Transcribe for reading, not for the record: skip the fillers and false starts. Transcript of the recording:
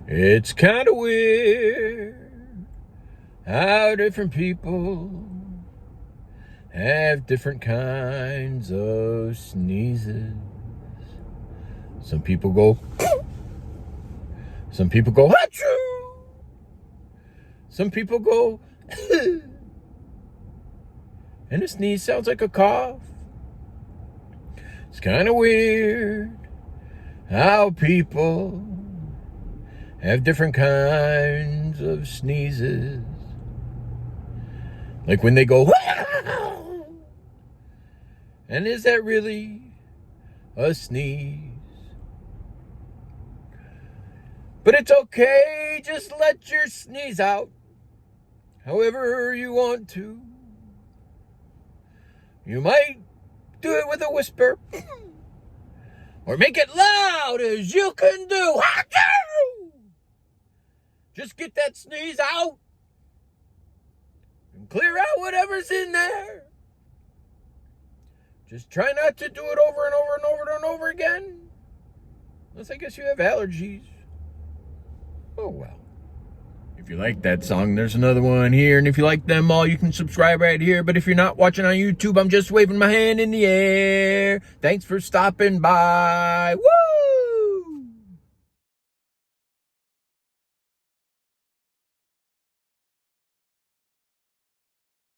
It's kind of weird how different people have different kinds of sneezes. Some people go, some people go, achoo. Some people go, and a sneeze sounds like a cough. It's kind of weird how people have different kinds of sneezes. Like when they go, and is that really a sneeze? But it's okay, just let your sneeze out however you want to. You might do it with a whisper, or make it loud as you can do. Just get that sneeze out and clear out whatever's in there. Just try not to do it over and over and over and over again. Unless I guess you have allergies. Oh well. If you like that song, there's another one here. And if you like them all, you can subscribe right here. But if you're not watching on YouTube, I'm just waving my hand in the air. Thanks for stopping by. Woo!